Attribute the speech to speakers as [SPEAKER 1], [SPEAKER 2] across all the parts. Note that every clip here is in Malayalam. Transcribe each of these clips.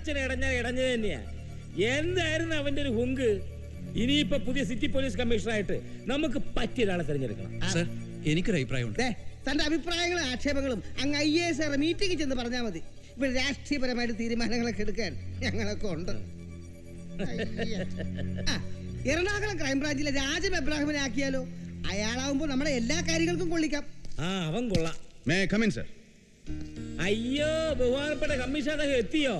[SPEAKER 1] അവറാച്ചൻ ഇടഞ്ഞത് തന്നെയാ. എന്തായിരുന്നു അവന്റെ ഒരു ഹുങ്ക്. ഇനിയിപ്പോ പുതിയ സിറ്റി പോലീസ് കമ്മീഷണറായിട്ട് നമുക്ക് പറ്റിയ ഒരാളെ തിരഞ്ഞെടുക്കണം.
[SPEAKER 2] സർ, എനിക്കൊരു അഭിപ്രായമുണ്ട്.
[SPEAKER 3] തന്റെ അഭിപ്രായങ്ങളും ആക്ഷേപങ്ങളും അങ്ങ് IAS മീറ്റിംഗിൽ ചെന്ന് പറഞ്ഞാൽ മതി. ഇവിടെ രാഷ്ട്രീയപരമായിട്ട് തീരുമാനങ്ങളൊക്കെ എടുക്കാൻ ഞങ്ങളൊക്കെ ഉണ്ട്. എറണാകുളം ക്രൈംബ്രാഞ്ചിലെ രാജം എബ്രാഹിമിനെ ആക്കിയാലോ? അയാളാവുമ്പോ നമ്മുടെ എല്ലാ കാര്യങ്ങൾക്കും കൊള്ളിക്കാം.
[SPEAKER 1] അവൻ കൊള്ളാം. അയ്യോ, ബഹുമാനപ്പെട്ട കമ്മീഷണർ എത്തിയോ?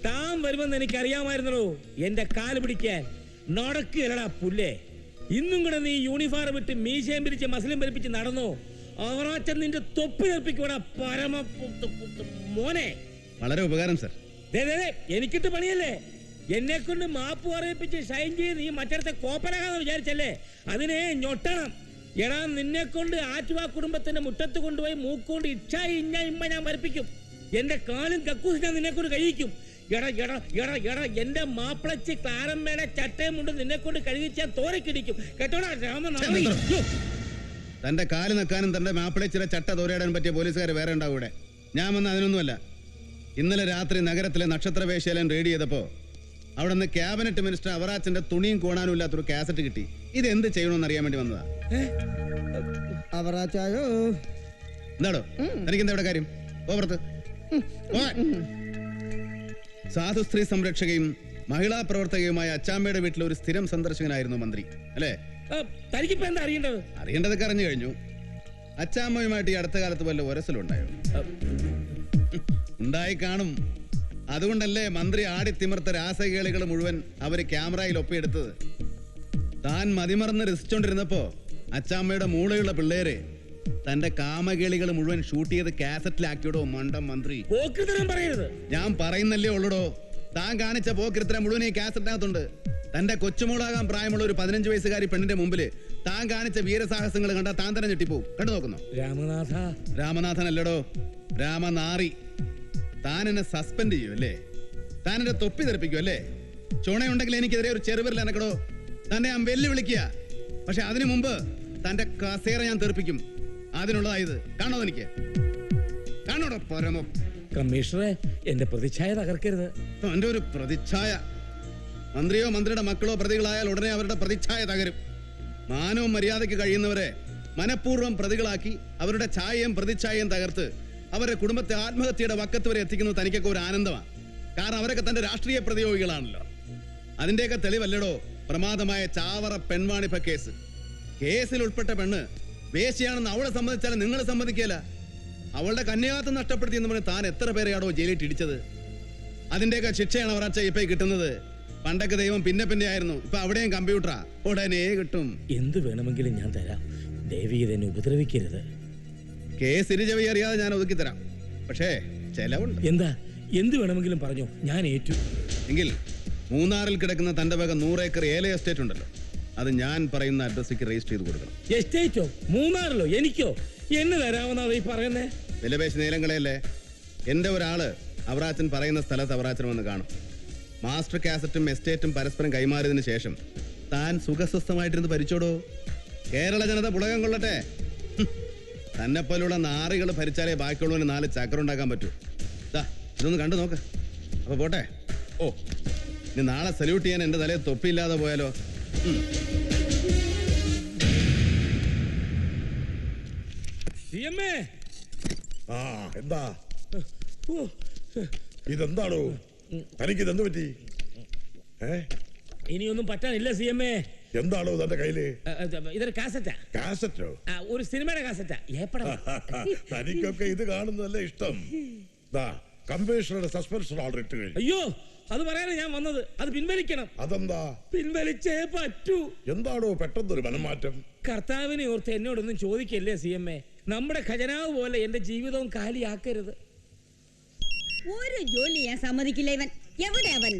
[SPEAKER 1] താൻ വരുമെന്ന് എനിക്കറിയാമായിരുന്നോ. എന്റെ കാല് പിടിക്കാൻ നടക്കുകയല്ലടാ പുല്ലേ. ഇന്നും കൂടെ നീ യൂണിഫോം വിട്ട് മീശയും പിരിച്ച് മസിലും പരിപ്പിച്ച് നടന്നോ, അവറാച്ചൻ നിന്റെ തൊപ്പി നിർപ്പിക്കൂടാ പരമ മോനെ.
[SPEAKER 4] വളരെ ഉപകാരം സർ.
[SPEAKER 1] എനിക്കിട്ട് പണിയല്ലേ. എന്നെ കൊണ്ട് മാപ്പ് പറയിപ്പിച്ച് ഷൈൻ ചെയ്ത് നീ മറ്റടുത്തെ കോപ്പനാകാന്ന് വിചാരിച്ചല്ലേ? അതിനെ ഞൊട്ടണം. എടാ, നിന്നെ കൊണ്ട് ആറ്റുവാ കുടുംബത്തിന്റെ മുറ്റത്ത് കൊണ്ടുപോയി മൂക്കൊണ്ട് ഇമ്മ ഞാൻ വരപ്പിക്കും. എന്റെ കാലും കക്കൂസ് ഞാൻ നിന്നെ കൊണ്ട് കഴിക്കും. എന്റെ മാപ്പിളച്ച് ക്ലാരമ്മയുടെ ചട്ടയും കൊണ്ട് നിന്നെ കൊണ്ട് കഴുകിച്ചാൽ തോരക്കിടിക്കും. കേട്ടോടാ രാമനാഥ.
[SPEAKER 4] തന്റെ കാല് നക്കാനും തന്റെ മാപ്പിളച്ചിര ചട്ട തോരയിടാൻ പറ്റിയ പോലീസുകാർ വേറെ ഉണ്ടാവും ഇവിടെ. ഞാൻ വന്ന അതിനൊന്നുമല്ല. ഇന്നലെ രാത്രി നഗരത്തിലെ നക്ഷത്ര വേശ്യാലയം റെയ്ഡ് ചെയ്തപ്പോ അവിടെ നിന്ന് ക്യാബിനറ്റ് മിനിസ്റ്റർ അവറാച്ചന്റെ തുണിയും കോണാനും ഇല്ലാത്തൊരു കാസറ്റ് കിട്ടി. ഇത് എന്ത് ചെയ്യണമെന്ന് അറിയാൻ വേണ്ടി വന്നതാ.
[SPEAKER 3] അവറാച്ചായോ
[SPEAKER 4] എന്താടോ എനിക്കെന്താ ഇവിടെ കാര്യം? ഓർത്ത് സാധു സ്ത്രീ സംരക്ഷകയും മഹിളാ പ്രവർത്തകയുമായ അച്ചാമ്മയുടെ വീട്ടിൽ ഒരു സ്ഥിരം സന്ദർശകനായിരുന്നു മന്ത്രി അല്ലേ? അറിയേണ്ടതൊക്കെ അറിഞ്ഞു കഴിഞ്ഞു. അച്ചാമ്മയുമായിട്ട് ഈ അടുത്ത കാലത്ത് വല്ല ഒരസലുണ്ടായോ? ഉണ്ടായി കാണും. അതുകൊണ്ടല്ലേ മന്ത്രി ആടിത്തിമിർത്ത രാസകേളികൾ മുഴുവൻ അവര് ക്യാമറയിൽ ഒപ്പിയെടുത്തത്. താൻ മതിമറന്ന് രസിച്ചോണ്ടിരുന്നപ്പോ അച്ചാമ്മയുടെ മൂളയുള്ള പിള്ളേര് തന്റെ കാമകേളികൾ മുഴുവൻ ഷൂട്ട് ചെയ്ത് കാസറ്റിലാക്കിയോടോ മണ്ടം മന്ത്രി. ഞാൻ പറയുന്നല്ലേ ഉള്ളൂടോ. താൻ കാണിച്ച പോക്കിരുത്തരം മുഴുവൻ ഈ കാസറ്റിനകത്തുണ്ട്. തന്റെ കൊച്ചുമോളാകാൻ പ്രായമുള്ള ഒരു 15 വയസ്സുകാരി പെണ്ണിന്റെ മുമ്പില് താൻ കാണിച്ച വീരസാഹസങ്ങൾ കണ്ടാ താൻ തന്നെ ഞെട്ടിപ്പോവും. കണ്ടു നോക്കുന്നു. രാമനാഥൻ അല്ലടോ, രാമനാറി. താൻ എന്നെ സസ്പെൻഡ് ചെയ്യും അല്ലേ? താൻ എന്നെ തൊപ്പി തെറിപ്പിക്കും അല്ലേ? ചുണയുണ്ടെങ്കിൽ എനിക്കെതിരെ ഒരു ചെറുവിരൽ അനക്കടോ. തന്നെ ഞാൻ വെല്ലുവിളിക്കുക. പക്ഷെ അതിനു മുമ്പ് തന്റെ കസേര ഞാൻ തെറിപ്പിക്കും. അതിനുള്ളതായത് കാണോ? എനിക്ക് കാണോടോ പരമോ.
[SPEAKER 1] കമ്മീഷണറെ, എന്റെ പ്രതിച്ഛായ തകർക്കരുത്.
[SPEAKER 4] തന്റെ ഒരു പ്രതിച്ഛായ. മന്ത്രിയോ മന്ത്രിയുടെ മക്കളോ പ്രതികളായാൽ ഉടനെ അവരുടെ പ്രതിച്ഛായ തകരും. മാനവും മര്യാദയ്ക്ക് കഴിയുന്നവരെ മനഃപൂർവ്വം പ്രതികളാക്കി അവരുടെ ഛായയും പ്രതിച്ഛായയും തകർത്ത് അവരുടെ കുടുംബത്തെ ആത്മഹത്യയുടെ വക്കത്ത് വരെ എത്തിക്കുന്നത് തനിക്കൊക്കെ ഒരു ആനന്ദമാണ്. കാരണം അവരൊക്കെ തന്റെ രാഷ്ട്രീയ പ്രതിയോഗികളാണല്ലോ. അതിന്റെയൊക്കെ തെളിവല്ലടോ പ്രമാദമായ ചാവറ പെൺവാണിഭ കേസ്. കേസിൽ ഉൾപ്പെട്ട പെണ്ണ് വേശ്യയാണെന്ന് അവളെ സമ്മതിച്ചാലും നിങ്ങൾ സമ്മതിക്കല. അവളുടെ കന്യാത്വം നഷ്ടപ്പെടുത്തിയെന്ന് പറഞ്ഞ് താൻ എത്ര പേരെയാണോ ജയിലിൽ ഇടിച്ചത്? അതിന്റെയൊക്കെ ശിക്ഷയാണ് അവറാച്ച ഇപ്പൊ കിട്ടുന്നത്. പണ്ടൊക്കെ ദൈവം പിന്നെ ആയിരുന്നു. ഇപ്പൊ അവിടെയും കമ്പ്യൂട്ടറാ, ഉടനെ കിട്ടും.
[SPEAKER 1] എന്ത് വേണമെങ്കിലും ഞാൻ തരാം. ദേവിയെ തന്നെ ഉപദ്രവിക്കരുത്.
[SPEAKER 4] കേസ് ഇരുചവി അറിയാതെ ഞാൻ ഒതുക്കി തരാം. പക്ഷേ ചെലവുണ്ട്.
[SPEAKER 1] എന്താ? എന്ത് വേണമെങ്കിലും പറഞ്ഞോ, ഞാൻ ഏറ്റു.
[SPEAKER 4] എങ്കിൽ മൂന്നാറിൽ കിടക്കുന്ന തന്റെ വക 100 ഏക്കർ ഏല എസ്റ്റേറ്റ് ഉണ്ടല്ലോ, അത് ഞാൻ പറയുന്ന അഡ്രസ്സിക്ക് രജിസ്റ്റർ ചെയ്ത് കൊടുക്കണം.
[SPEAKER 1] എസ്റ്റേറ്റോ? മൂന്നാറിലോ? എനിക്കോ? എന്ന് തരാമെന്നാ ഈ പറയുന്നേ?
[SPEAKER 4] വിലപേശ് നീലങ്ങളെയല്ലേ. എന്റെ ഒരാള് അവറാച്ചൻ പറയുന്ന സ്ഥലത്ത് അവറാച്ചൻ വന്ന് കാണും. മാസ്റ്റർ കാസറ്റും എസ്റ്റേറ്റും പരസ്പരം കൈമാറിയതിനു ശേഷം താൻ സുഖസ്വസ്ഥമായിട്ടിരുന്ന് ഭരിച്ചോടോ. കേരള ജനത പുളകം കൊള്ളട്ടെ. തന്നെ പോലുള്ള നാറികൾ ഭരിച്ചാലേ ബാക്കിയുള്ളവന് 4 ചക്രം ഉണ്ടാക്കാൻ പറ്റൂ. ഇതൊന്ന് കണ്ടു നോക്ക്. അപ്പൊ പോട്ടെ. ഓ, ഇനി നാളെ സല്യൂട്ട് ചെയ്യാൻ എന്റെ തലയിൽ തൊപ്പിയില്ലാതെ പോയാലോ?
[SPEAKER 5] എന്താ ഇതെന്താണോ? തനിക്കിതെന്ത് പറ്റി?
[SPEAKER 1] ഇനിയൊന്നും പറ്റാനില്ല CMA.
[SPEAKER 5] എന്താണോ തന്റെ കയ്യില്?
[SPEAKER 1] ഇതൊരു കാസറ്റാ.
[SPEAKER 5] കാസറ്റോ?
[SPEAKER 1] ഒരു സിനിമയുടെ കാസറ്റാ.
[SPEAKER 5] തനിക്കൊക്കെ ഇത് കാണുന്നതല്ലേ ഇഷ്ടം. കമ്മീഷണറുടെ സസ്പെൻഷൻ ഓർഡർ ഇട്ട് കഴിഞ്ഞു.
[SPEAKER 1] അയ്യോ, അത് പറയാനാ ഞാൻ വന്നത്. അത് പിൻവലിക്കണം.
[SPEAKER 5] അതെന്താ?
[SPEAKER 1] പിൻവലിച്ചേ പറ്റൂ.
[SPEAKER 5] എന്താണോ പെട്ടെന്നൊരു മനംമാറ്റം?
[SPEAKER 1] കർത്താവിനെ ഓർത്ത് എന്നോടൊന്നും ചോദിക്കല്ലേ CMA. നമ്മുടെ ഖജനാവ് പോലെ എന്റെ ജീവിതവും കാലിയാക്കരുത്.
[SPEAKER 6] ഒരു ജോലി ഞാൻ സമ്മതിക്കില്ല. ഇവൻ എവിടെ? അവൻ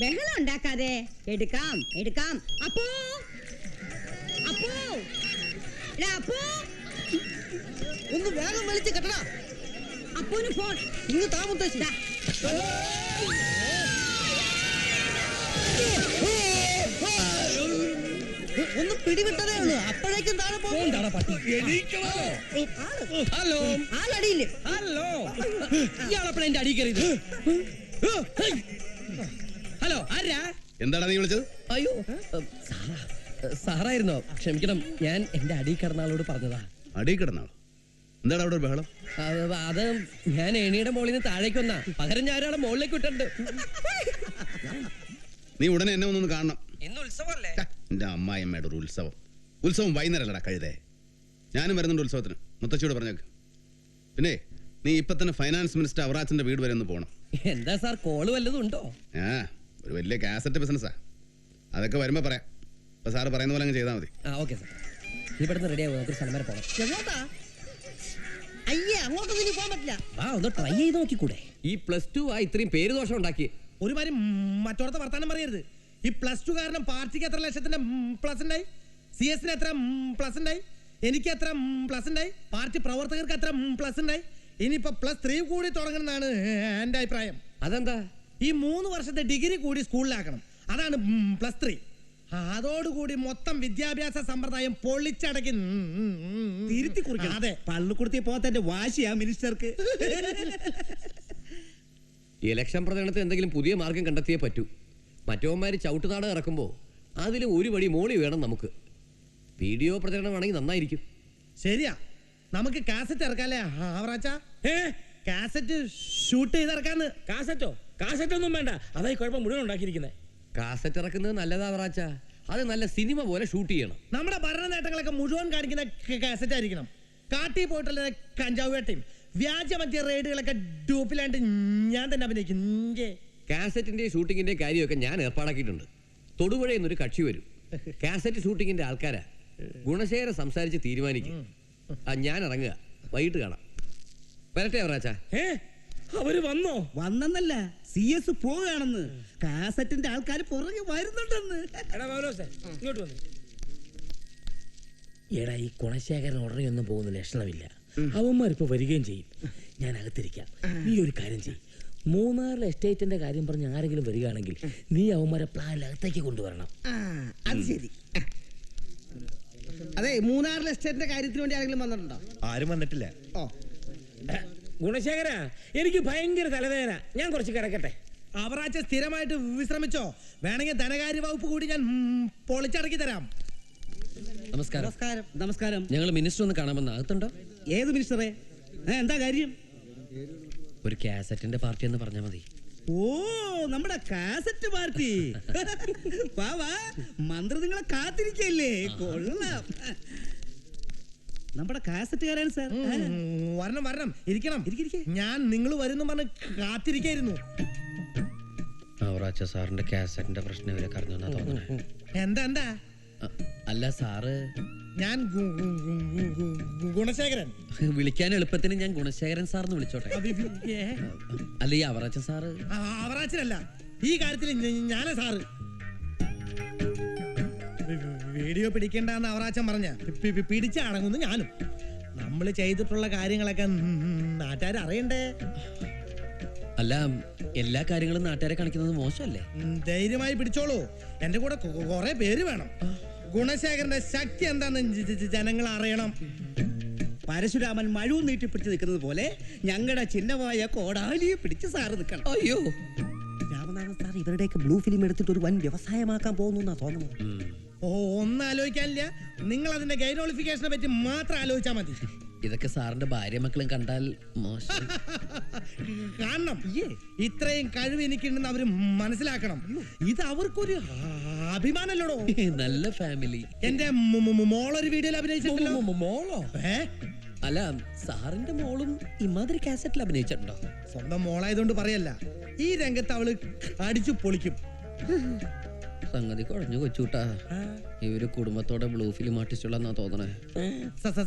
[SPEAKER 6] ബഹളം ഉണ്ടാക്കാതെ എടുക്കാം. അപ്പോ അപ്പോ അപ്പോ
[SPEAKER 3] ഒന്ന് വേഗം വലിച്ച് കെട്ടടാ.
[SPEAKER 6] അപ്പോന് ഫോൺ
[SPEAKER 3] ഇങ്ങ് താമസിച്ച ഒന്ന് പിടിവിട്ടതേ ഉള്ളൂ. അപ്പോഴേക്കും താഴെ പോകും.
[SPEAKER 6] ഹലോ, ആളടിയില്ലേ?
[SPEAKER 1] ഹലോ,
[SPEAKER 2] ഇയാളെപ്പോഴാ എന്റെ അടി കയറിയത്? ഹലോ, ആരാ?
[SPEAKER 4] എന്താണ് നീ വിളിച്ചത്?
[SPEAKER 2] അയ്യോ, സാറായിരുന്നോ? ക്ഷമിക്കണം, ഞാൻ എന്റെ അടി കിടന്ന ആളോട് പറഞ്ഞതാ.
[SPEAKER 4] അടി കിടന്നാളോ? എന്താണ് അവിടെ ഒരു ബഹളം?
[SPEAKER 2] അത് ഞാൻ ഏണിയുടെ മുകളിൽ നിന്ന് താഴേക്ക് വന്നാ, പകരം ഞാൻ ഒരാളെ മുകളിലേക്ക് വിട്ടിട്ടുണ്ട്.
[SPEAKER 4] നീ ഉടനെ എന്നെ ഒന്നൊന്ന് കാണണം.
[SPEAKER 2] ഇന്ന് ഉത്സവമല്ലേ?
[SPEAKER 4] എന്റെ അമ്മായിയമ്മയുടെ ഒരു ഉത്സവം വൈകുന്നേരമല്ലടാ കഴുതേ. ഞാനും വരുന്നുണ്ട് ഉത്സവത്തിന്. മുത്തശ്ശിയോട് പറഞ്ഞേക്ക്. പിന്നെ നീ ഇപ്പൊ തന്നെ ഫൈനാൻസ് മിനിസ്റ്റർ അവറാച്ചന്റെ വീട് വരെ ഒന്ന് പോകണം.
[SPEAKER 2] എന്താ സാർ, കോള് വല്ലതും ഉണ്ടോ?
[SPEAKER 4] ഒരു വലിയ കാസറ്റ് ബിസിനസ്സാ. അതൊക്കെ വരുമ്പോ പറയാം. അപ്പൊ സാറ് പറയുന്ന പോലെ അങ്ങ് ചെയ്താൽ മതി.
[SPEAKER 2] ഓക്കെ സാർ, ഇവിടുന്ന് റെഡി ആവും. നമുക്ക് സ്ഥലം വരെ പോകണം.
[SPEAKER 3] അയ്യേ, അങ്ങോട്ടൊന്നും ഇനി പോകാൻ പറ്റില്ല.
[SPEAKER 2] ഒന്ന് ട്രൈ ചെയ്ത് നോക്കിക്കൂടെ? ഈ +2 ആ ഇത്രയും പേര് ദോഷം ഉണ്ടാക്കി.
[SPEAKER 7] ഒരു മാതിരി മറ്റോടത്തെ വർത്താനം പറയരുത്. ഈ +2 കാരണം പാർട്ടിക്ക് എത്ര ലക്ഷത്തിന്റെ പ്ലസ് ഉണ്ടായി, CS എത്ര പ്ലസ് ഉണ്ടായി, എനിക്ക് എത്ര പ്ലസ് ഉണ്ടായി, പാർട്ടി പ്രവർത്തകർക്ക് എത്ര പ്ലസ് ഉണ്ടായി. ഇനിയിപ്പോ +3 കൂടി തുടങ്ങണമെന്നാണ് എന്റെ അഭിപ്രായം.
[SPEAKER 2] അതെന്താ?
[SPEAKER 7] ഈ 3 വർഷത്തെ ഡിഗ്രി കൂടി സ്കൂളിലാക്കണം. അതാണ് +3. അതോടുകൂടി മൊത്തം വിദ്യാഭ്യാസ സമ്പ്രദായം പൊളിച്ചടക്കി
[SPEAKER 8] തിരുത്തി കുറിക്കണം.
[SPEAKER 7] അതെ,
[SPEAKER 8] പള്ളിക്കുടത്തി പോകാത്തന്റെ വാശിയാ മിനിസ്റ്റർക്ക്.
[SPEAKER 2] ഇലക്ഷൻ പ്രചരണത്തിൽ എന്തെങ്കിലും പുതിയ മാർഗം കണ്ടെത്തിയേ പറ്റൂ. മറ്റവന്മാര് ചവിട്ടുനാട് ഇറക്കുമ്പോ അതിൽ ഒരു വടി മോളി വേണം നമുക്ക്. വീഡിയോ പ്രചരണമാണെങ്കിൽ നന്നായിരിക്കും.
[SPEAKER 7] ശരിയാ, നമുക്ക് കാസറ്റ് ഇറക്കാല്ലേ അവറാച്ച? കാസറ്റ് ഷൂട്ട് ചെയ്തിറക്കാന്ന്.
[SPEAKER 1] കാസറ്റോ ഒന്നും വേണ്ട. അതായി കുഴപ്പം മുഴുവൻ ഉണ്ടാക്കിയിരിക്കുന്നത്.
[SPEAKER 2] കാസറ്റ് ഇറക്കുന്നത് നല്ലതാ വറാച്ച. അത് നല്ല സിനിമ പോലെ ഷൂട്ട് ചെയ്യണം.
[SPEAKER 7] നമ്മുടെ ഭരണ നേട്ടങ്ങളൊക്കെ മുഴുവൻ കാണിക്കുന്ന കാസറ്റ് ആയിരിക്കണം. കാട്ടി പോയിട്ടുള്ള കഞ്ചാവ് വേട്ടയും വ്യാജമദ്യ റെയ്ഡുകളൊക്കെ ഡൂപ്പിലാണ്ട് ഞാൻ തന്നെ അഭിനയിക്കും.
[SPEAKER 2] കാസറ്റിന്റെ ഷൂട്ടിങ്ങിന്റെ കാര്യമൊക്കെ ഞാൻ ഏർപ്പാടാക്കിയിട്ടുണ്ട്. തൊടുപുഴയിൽ നിന്നൊരു കക്ഷി വരും. കാസറ്റ് ഷൂട്ടിങ്ങിന്റെ ആൾക്കാരാ. ഗുണശേഖരം സംസാരിച്ച് തീരുമാനിക്കും. ഞാൻ ഇറങ്ങുക, വൈകിട്ട് കാണാം. വരട്ടെ അവറാച്ച.
[SPEAKER 1] അവര്
[SPEAKER 8] വന്നെന്നല്ല, CS പോവുകയാണെന്ന്. കാസറ്റിന്റെ ആൾക്കാർ പുറകെ വരുന്നുണ്ടെന്ന്.
[SPEAKER 1] ഇങ്ങോട്ട് വന്നു. എടാ, ഈ ഗുണശേഖരൻ ഉടനെ ഒന്നും പോകുന്ന ലക്ഷണമില്ല. അവന്മാരിപ്പോ വരികയും ചെയ്യും. ഞാൻ അകത്തിരിക്കാം. നീ ഒരു കാര്യം ചെയ്യും, മൂന്നാറിലെ എസ്റ്റേറ്റിന്റെ കാര്യം പറഞ്ഞ് ആരെങ്കിലും വരികയാണെങ്കിൽ നീ അവന്മാരെ പ്ലാനിലകത്തേക്ക് കൊണ്ടുവരണം.
[SPEAKER 3] അത് ശരി. അതെ, മൂന്നാറിലെ എസ്റ്റേറ്റിന്റെ കാര്യത്തിന് വേണ്ടി ആരെങ്കിലും വന്നിട്ടുണ്ടോ?
[SPEAKER 8] ആരും വന്നിട്ടില്ല.
[SPEAKER 3] ഓ,
[SPEAKER 1] ഗുണശേഖര, എനിക്ക് ഭയങ്കര തലവേദന. ഞാൻ കുറച്ച് കിടക്കട്ടെ.
[SPEAKER 7] അവറാച്ച സ്ഥിരമായിട്ട് വിശ്രമിച്ചോ. വേണമെങ്കിൽ ധനകാര്യ വകുപ്പ് കൂടി ഞാൻ പൊളിച്ചടക്കി തരാം.
[SPEAKER 2] നമസ്കാരം.
[SPEAKER 3] നമസ്കാരം.
[SPEAKER 8] നമസ്കാരം.
[SPEAKER 2] ഞങ്ങൾ മിനിസ്റ്റർ ഒന്ന് കാണാമെന്ന്. അകത്തുണ്ടോ?
[SPEAKER 8] ഏത് മിനിസ്റ്ററെ? എന്താ കാര്യം?
[SPEAKER 2] ഒരു കാസറ്റിന്റെ പാർട്ടി എന്ന് പറഞ്ഞാൽ മതി.
[SPEAKER 8] ഓ, നമ്മുടെ കാസറ്റ് പാർട്ടി. വാ വാ, മന്ത്രി നിങ്ങളെ കാത്തിരിക്കല്ലേ. കൊള്ളാം. നമ്മുടെ കാസറ്റുകാരാണ് സാർ.
[SPEAKER 7] വരണം വരണം, ഇരിക്കണം. ഞാൻ നിങ്ങൾ വരുന്നു പറഞ്ഞ് കാത്തിരിക്കായിരുന്നു.
[SPEAKER 2] അവറാച്ച സാറിന്റെ കാസറ്റിന്റെ പ്രശ്നം ഇവരൊക്കെ അറിഞ്ഞോന്നാ തോന്നുന്നത്.
[SPEAKER 7] എന്താ?
[SPEAKER 2] അല്ല സാറ്,
[SPEAKER 7] ഞാൻ ഗുണശേഖരൻ.
[SPEAKER 2] വിളിക്കാൻ എളുപ്പത്തിന് ഞാൻ ഗുണശേഖരൻ സാറിന് വിളിച്ചോട്ടെ. അല്ല, ഈ അവറാച്ച സാറ്?
[SPEAKER 7] അവറാച്ചനല്ല, ഈ കാര്യത്തിൽ ഞാനാ സാറ്. വീഡിയോ പിടിക്കേണ്ടെന്ന് അവറാച്ചൻ പറഞ്ഞ പിടിച്ചടങ്ങുന്നു ഞാനും. നമ്മൾ ചെയ്തിട്ടുള്ള കാര്യങ്ങളൊക്കെ നാട്ടുകാർ അറിയണ്ടേ?
[SPEAKER 2] അല്ല, എല്ലാ കാര്യങ്ങളും നാട്ടുകാരെ കാണിക്കുന്നത് മോശമല്ലേ?
[SPEAKER 7] ധൈര്യമായി പിടിച്ചോളൂ. എന്റെ കൂടെ കുറെ പേര് വേണം. ഗുണശേഖരന്റെ ശക്തി എന്താന്ന് ജനങ്ങൾ അറിയണം.
[SPEAKER 8] പരശുരാമൻ മഴവും നീട്ടിപ്പിടിച്ച് നിൽക്കുന്നത് പോലെ ഞങ്ങളുടെ ചിഹ്നമായ കോടാലിയെ പിടിച്ച് സാറ് നിൽക്കണം.
[SPEAKER 2] അയ്യോ,
[SPEAKER 8] രാമനാഥൻ സാർ ഇവരുടെയൊക്കെ ബ്ലൂ ഫിലിം എടുത്തിട്ട് ഒരു വൻ വ്യവസായമാക്കാൻ പോകുന്നു തോന്നുന്നു.
[SPEAKER 7] ഒന്നും ആലോചിക്കാനില്ല. നിങ്ങൾ അതിന്റെ ഗൈനോളിഫിക്കേഷനെ പറ്റി മാത്രം ആലോചിച്ചാൽ മതി.
[SPEAKER 2] ഇതൊക്കെ സാറിന്റെ ഭാര്യ മക്കളും കണ്ടാൽ മോശം.
[SPEAKER 7] കാണണം. ഇത്രയും കഴിവ് എനിക്കുണ്ടെന്ന് അവര് മനസ്സിലാക്കണം. ഇത് അവർക്കൊരു അഭിമാനമല്ലോടോ.
[SPEAKER 2] നല്ല ഫാമിലി.
[SPEAKER 7] എന്റെ മോളൊരു വീഡിയോയിൽ അഭിനയിച്ചിട്ടുണ്ടല്ലോ.
[SPEAKER 2] മോളോ? അല്ല, സാറിന്റെ മോളും ഇമാതിരി കാസറ്റിൽ അഭിനയിച്ചിട്ടുണ്ടോ?
[SPEAKER 7] സ്വന്തം മോളായതുകൊണ്ട് പറയല്ല, ഈ രംഗത്ത് അവള് അടിച്ചു പൊളിക്കും.
[SPEAKER 2] സംഗതി കുഴഞ്ഞു കൊച്ചൂട്ടാ. ഇവര് കുടുംബത്തോടെ ബ്ലൂ ഫിലിം ആർട്ടിസ്റ്റുള്ളാ തോന്നണേ.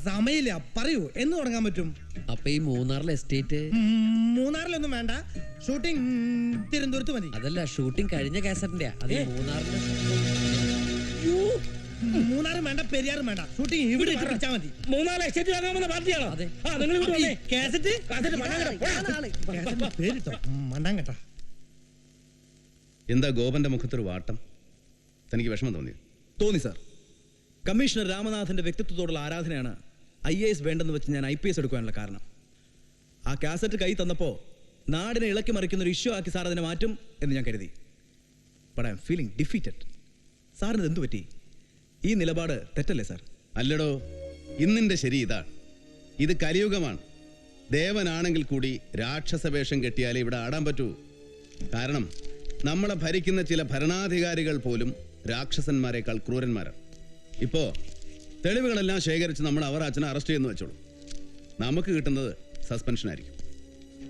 [SPEAKER 7] സമയില്ല, പറയൂ, എന്ന് തുടങ്ങാൻ പറ്റും?
[SPEAKER 2] അപ്പൊ ഈ മൂന്നാറിലെ എസ്റ്റേറ്റ്?
[SPEAKER 7] മൂന്നാറിലൊന്നും വേണ്ട, ഷൂട്ടിംഗ് തിരുവനന്തപുരത്ത് മതി.
[SPEAKER 2] അതല്ല, ഷൂട്ടിംഗ് കഴിഞ്ഞ കാസറ്റിന്റെ. അത് മൂന്നാറിന്റെ.
[SPEAKER 7] മൂന്നാറും വേണ്ട, പെരിയാറും വേണ്ട, ഷൂട്ടിംഗ് ഇവിടെ പിടിച്ചാൽ മതി.
[SPEAKER 1] മൂന്നാറിലെ എസ്റ്റേറ്റ് വാങ്ങാമെന്ന പാർട്ടിയാണോ?
[SPEAKER 7] കാസറ്റ് മണ്ടാൻ കേട്ടാ.
[SPEAKER 4] എന്താ ഗോപന്റെ മുഖത്തൊരു വാട്ടം? തനിക്ക് വിഷമം
[SPEAKER 9] തോന്നി സാർ. കമ്മീഷണർ രാമനാഥന്റെ വ്യക്തിത്വത്തോടുള്ള ആരാധനയാണ് IAS വേണ്ടെന്ന് വെച്ച് ഞാൻ IPS എടുക്കാനുള്ള കാരണം. ആ കാസറ്റ് കൈ തന്നപ്പോ നാടിനെ ഇളക്കി മറിക്കുന്ന ഒരു ഇഷ്യൂ ആക്കി സാർ അതിനെ മാറ്റും എന്ന് ഞാൻ കരുതി. But I M feeling defeated. സാറിന് എന്തു പറ്റി? ഈ നിലപാട് തെറ്റല്ലേ സാർ?
[SPEAKER 4] അല്ലടോ, ഇന്നിന്റെ ശരി ഇതാണ്. ഇത് കലിയുഗമാണ്. ദേവനാണെങ്കിൽ കൂടി രാക്ഷസ വേഷം കെട്ടിയാലേ ഇവിടെ ആടാൻ പറ്റൂ. കാരണം നമ്മളെ ഭരിക്കുന്ന ചില ഭരണാധികാരികൾ പോലും രാക്ഷസന്മാരെക്കാൾ ക്രൂരന്മാരാണ്. ഇപ്പോ തെളിവുകളെല്ലാം ശേഖരിച്ച് നമ്മൾ അവർ അച്ഛനെ അറസ്റ്റ് ചെയ്യുന്നു വെച്ചോളൂ. നമുക്ക് കിട്ടുന്നത് സസ്പെൻഷൻ ആയിരിക്കും.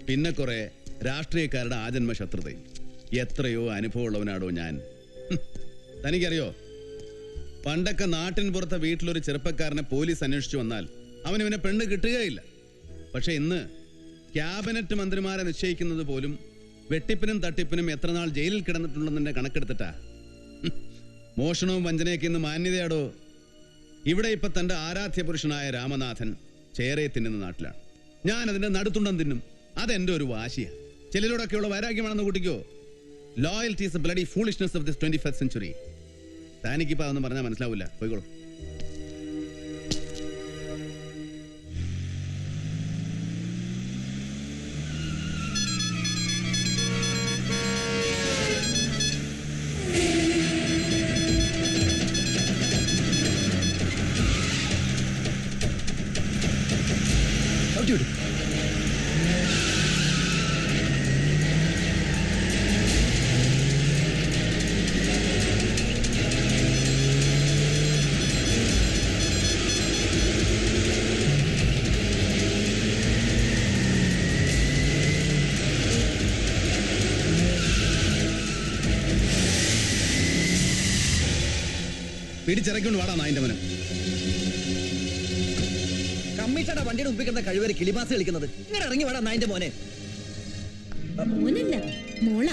[SPEAKER 4] പിന്നെ കുറെ രാഷ്ട്രീയക്കാരുടെ ആജന്മ ശത്രുതയും. എത്രയോ അനുഭവമുള്ളവനാടോ ഞാൻ. തനിക്കറിയോ, പണ്ടൊക്കെ നാട്ടിൻ പുറത്തെ വീട്ടിലൊരു ചെറുപ്പക്കാരനെ പോലീസ് അന്വേഷിച്ചു വന്നാൽ അവനിവനെ പെണ്ണ് കിട്ടുകയില്ല. പക്ഷെ ഇന്ന് ക്യാബിനറ്റ് മന്ത്രിമാരെ നിശ്ചയിക്കുന്നത് പോലും വെട്ടിപ്പിനും തട്ടിപ്പിനും എത്ര നാൾ ജയിലിൽ കിടന്നിട്ടുണ്ടെന്നെ കണക്കെടുത്തിട്ടാ. മോഷണവും വഞ്ചനയൊക്കെ ഇന്ന് മാന്യതയാടോ. ഇവിടെ ഇപ്പൊ തന്റെ ആരാധ്യ പുരുഷനായ രാമനാഥൻ ചേരയെ തിന്നുന്ന നാട്ടിലാണ്. ഞാൻ അതിന്റെ നടുത്തുണ്ടം തിന്നും. അതെന്റെ ഒരു വാശിയാ. ചിലരോടൊക്കെയുള്ള വൈരാഗ്യമാണെന്ന് കൂട്ടിക്കോ. Loyalty is A bloody foolishness of this 21st century. താനിക്കിപ്പോ അതൊന്നും പറഞ്ഞാൽ മനസ്സിലാവില്ല. പോയിക്കോളൂ. പിടിച്ചിറക്കൊണ്ട് വാടാ നായിന്റെ മനം.
[SPEAKER 10] കമ്മീഷണ വണ്ടിയുടെ മുമ്പിൽ കിടന്ന കഴിവരെ കിളിമാസ് കളിക്കുന്നത്. ഇങ്ങനെ ഇറങ്ങി വാടാ നായിന്റെ മോനെ.
[SPEAKER 6] മോനല്ല, മോള.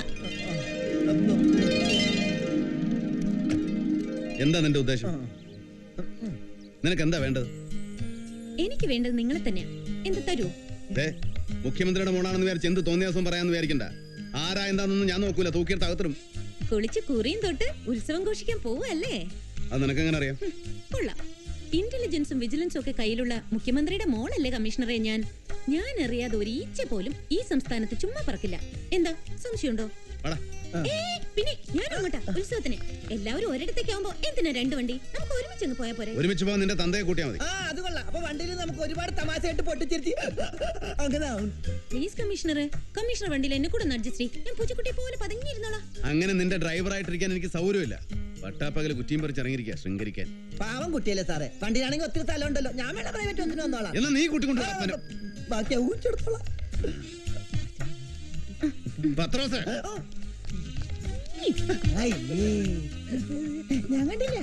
[SPEAKER 4] എന്താ നിന്റെ ഉദ്ദേശം? നിനക്ക് എന്താ വേണ്ടത്?
[SPEAKER 6] എനിക്ക് വേണ്ടത് നിങ്ങളെ തന്നെയാ. എന്ത് തരൂ?
[SPEAKER 4] മുഖ്യമന്ത്രിയുടെ മോണാണെന്ന് വിചാരിച്ച് എന്ത് തോന്നിയ ദിവസം പറയാന്ന് വിചാരിക്കണ്ട. ആരാ എന്താണെന്നൊന്നും ഞാൻ നോക്കൂല. തൂക്കിയെടുത്ത് അകത്തിടും.
[SPEAKER 6] കുളിച്ച് കുറിയും തൊട്ട് ഉത്സവം ഘോഷിക്കാൻ പോവല്ലേ?
[SPEAKER 4] അത് നിനക്കെങ്ങനെ അറിയാം?
[SPEAKER 6] കൊള്ളാം. ഇന്റലിജൻസും വിജിലൻസും ഒക്കെ കയ്യിലുള്ള മുഖ്യമന്ത്രിയുടെ മോളല്ലേ കമ്മീഷണറെ ഞാൻ. ഞാൻ അറിയാതെ ഒരു ഈച്ച പോലും ഈ സംസ്ഥാനത്ത് ചുമ്മാ പറക്കില്ല. എന്താ സംശയമുണ്ടോ? പിന്നെ ഞാൻ അങ്ങോട്ടാ ഉത്സവത്തിന്. എല്ലാവരും ഒരിടത്തേക്കാവുമ്പോ എന്തിനാ രണ്ട് വണ്ടി? നമുക്ക് ഒരുമിച്ച് അങ്ങ് പോയാ പോരെ?
[SPEAKER 4] ഒരുമിച്ച് പോകാൻ നിന്റെ തന്തയെ കൂട്ടിയാ മതി.
[SPEAKER 3] അത് കൊള്ളാം. അപ്പൊ വണ്ടിയിൽ നമുക്ക് ഒരുപാട് തമാശയായിട്ട് പൊട്ടിച്ചിരിച്ച് അങ്ങനെ
[SPEAKER 6] പ്ലീസ് കമ്മീഷണറെ, കമ്മീഷണർ വണ്ടിയിൽ എന്നെ കൂടെ അഡ്ജസ്റ്റ് ചെയ്യും. ഞാൻ പൂച്ചക്കുട്ടിയെ പോലെ പതുങ്ങിയിരുന്നോളാം.
[SPEAKER 4] അങ്ങനെ നിന്റെ ഡ്രൈവറായിട്ടിരിക്കാൻ എനിക്ക് സൗകര്യമില്ല. പട്ടാപ്പകല് കുറ്റിയും പറിച്ചിറങ്ങിയിരിക്കുക ശൃംഗരിക്കാൻ.
[SPEAKER 3] പാവം കുട്ടിയല്ലേ സാറേ. വണ്ടിയിലാണെങ്കിൽ ഒത്തിരി സ്ഥലം ഉണ്ടല്ലോ. ഞാൻ വേണം പ്രൈവറ്റ് ഒന്നിന് വന്നോളാം.
[SPEAKER 4] എന്നാ നീ കൂട്ടിക്കൊണ്ട്
[SPEAKER 3] ബാക്കി ഊച്ചെടുത്തോളാം.
[SPEAKER 4] പത്രോസ്,
[SPEAKER 3] ഞാൻ കണ്ടില്ല.